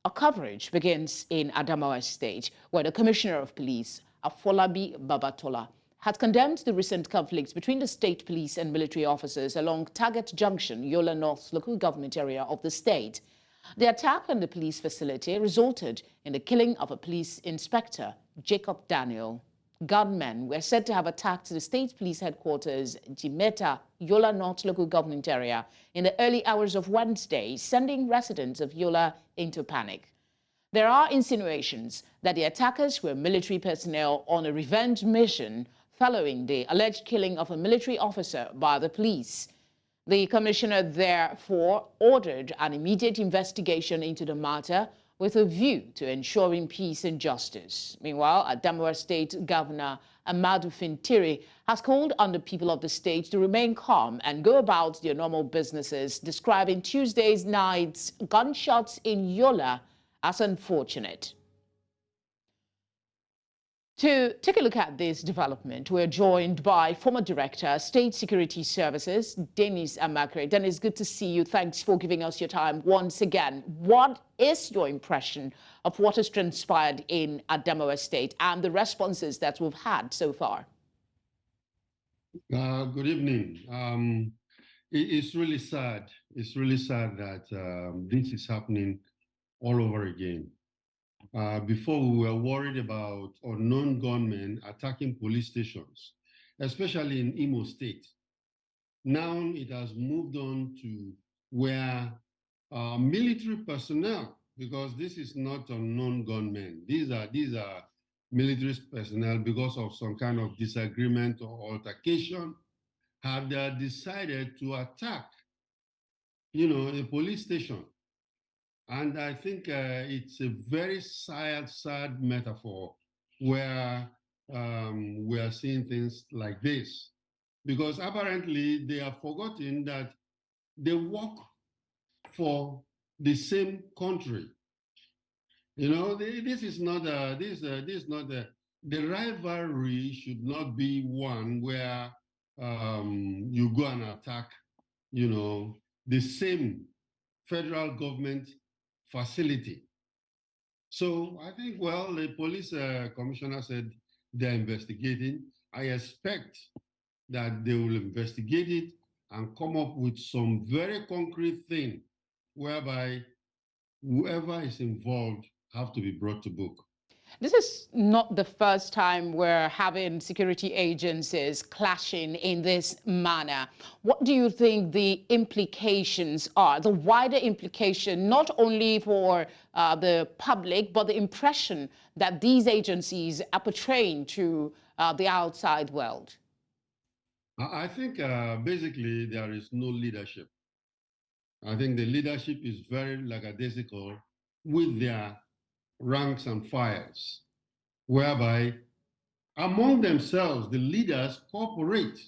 Our coverage begins in Adamawa State, where the Commissioner of Police, Afolabi Babatola, had condemned the recent conflicts between the state police and military officers along Target Junction, Yola North local government area of the state. The attack on the police facility resulted in the killing of a police inspector, Jacob Daniel. Gunmen were said to have attacked the state police headquarters, Jimeta, Yola North local government area, in the early hours of Wednesday, sending residents of Yola into panic. There are insinuations that the attackers were military personnel on a revenge mission following the alleged killing of a military officer by the police. The commissioner therefore ordered an immediate investigation into the matter with a view to ensuring peace and justice. Meanwhile, Adamawa State Governor Amadu Fintiri has called on the people of the state to remain calm and go about their normal businesses, describing Tuesday's night's gunshots in Yola as unfortunate. To take a look at this development, we're joined by former Director, State Security Services, Dennis Amarachree. Dennis, good to see you. Thanks for giving us your time once again. What is your impression of what has transpired in Adamawa State and the responses that we've had so far? Good evening. It's really sad. It's really sad that this is happening all over again. Before, we were worried about unknown gunmen attacking police stations, especially in Imo State. Now it has moved on to where military personnel, because this is not unknown gunmen. These are military personnel, because of some kind of disagreement or altercation, have decided to attack, a police station. And I think it's a very sad metaphor where we are seeing things like this, because apparently they have forgotten that they work for the same country. This is not the rivalry should not be one where you go and attack, the same federal government facility. So I think, well, the police commissioner said they're investigating. I expect that they will investigate it and come up with some very concrete thing whereby whoever is involved have to be brought to book. This is not the first time we're having security agencies clashing in this manner. What do you think the implications are, the wider implication, not only for the public, but the impression that these agencies are portraying to the outside world? I think basically there is no leadership. I think the leadership is very lackadaisical with their ranks and files, whereby among themselves, the leaders cooperate.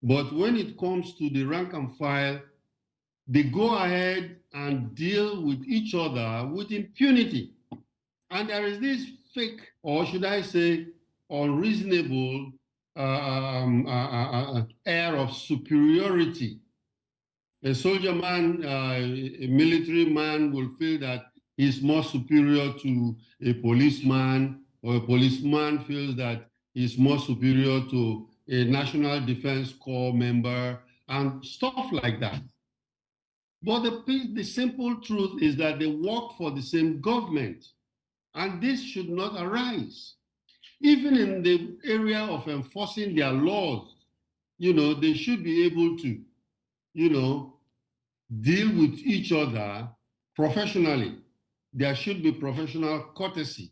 But when it comes to the rank and file, they go ahead and deal with each other with impunity. And there is this fake, or should I say, unreasonable air of superiority. A soldier man, a military man will feel that he's more superior to a policeman, or a policeman feels that he's more superior to a National Defense Corps member, and stuff like that. But the simple truth is that they work for the same government, and this should not arise. Even in the area of enforcing their laws, they should be able to, deal with each other professionally. There should be professional courtesy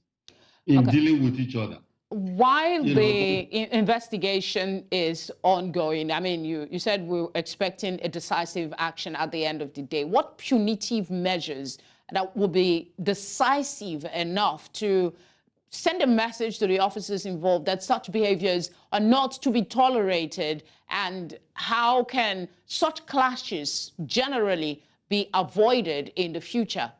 in dealing with each other. While the investigation is ongoing, I mean, you said we're expecting a decisive action at the end of the day. What punitive measures that will be decisive enough to send a message to the officers involved that such behaviors are not to be tolerated, and how can such clashes generally be avoided in the future?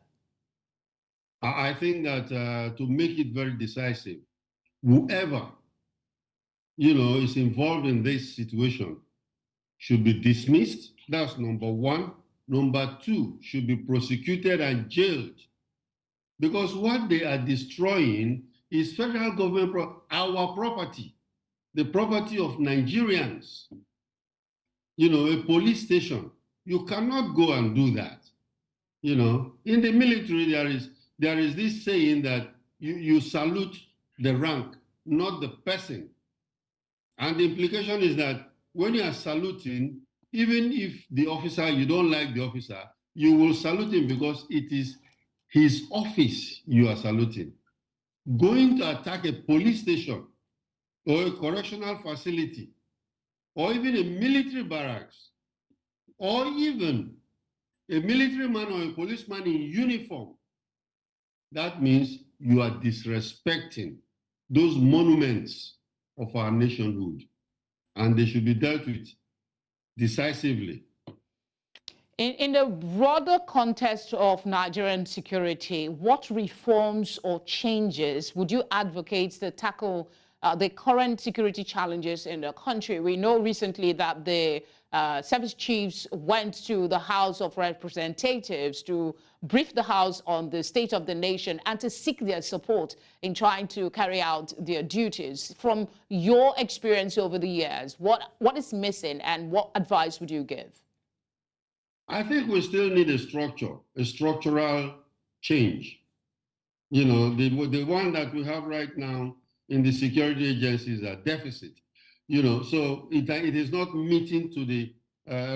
I think that to make it very decisive, whoever, is involved in this situation should be dismissed. That's number one. Number two, should be prosecuted and jailed. because what they are destroying is federal government, our property, the property of Nigerians. You know, a police station, you cannot go and do that. You know, in the military, there is this saying that you salute the rank, not the person. And the implication is that when you are saluting, even if the officer, you don't like the officer, you will salute him because it is his office you are saluting. Going to attack a police station or a correctional facility or even a military barracks or even a military man or a policeman in uniform, that means you are disrespecting those monuments of our nationhood, and they should be dealt with decisively. In the broader context of Nigerian security, what reforms or changes would you advocate to tackle the current security challenges in the country? We know recently that the service chiefs went to the House of Representatives to brief the House on the state of the nation and to seek their support in trying to carry out their duties. From your experience over the years, what is missing and what advice would you give? I think we still need a structure, a structural change. You know, the one that we have right now in the security agencies are deficit. You know, so it is not meeting to the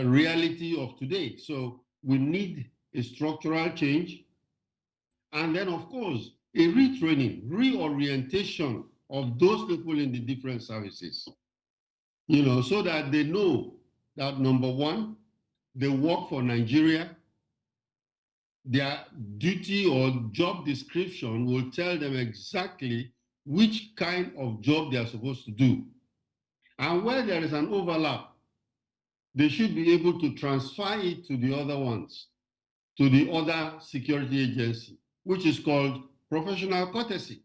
reality of today. So we need a structural change. And then, of course, a retraining, reorientation of those people in the different services. You know, so that they know that, number one, they work for Nigeria. Their duty or job description will tell them exactly which kind of job they are supposed to do. And where there is an overlap, they should be able to transfer it to the other ones, to the other security agency, which is called professional courtesy.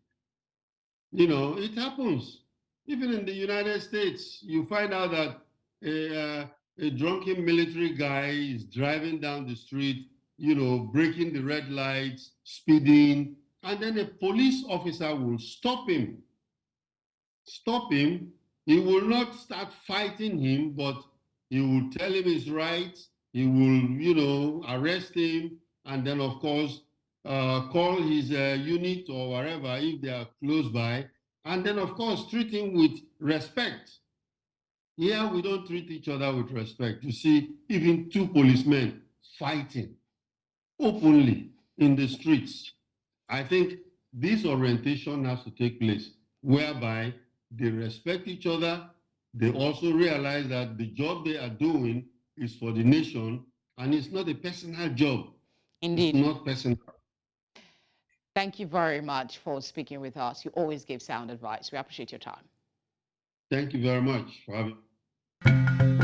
You know, it happens. Even in the United States, you find out that a drunken military guy is driving down the street, you know, breaking the red lights, speeding, and then a police officer will stop him. Stop him. He will not start fighting him, but he will tell him his rights. He will, you know, arrest him, and then, of course, call his unit or wherever if they are close by, and then, of course, treat him with respect. Here, we don't treat each other with respect. You see, even two policemen fighting openly in the streets. I think this orientation has to take place, whereby they respect each other. They also realize that the job they are doing is for the nation, and it's not a personal job. Indeed. It's not personal. Thank you very much for speaking with us. You always give sound advice. We appreciate your time. Thank you very much for having me.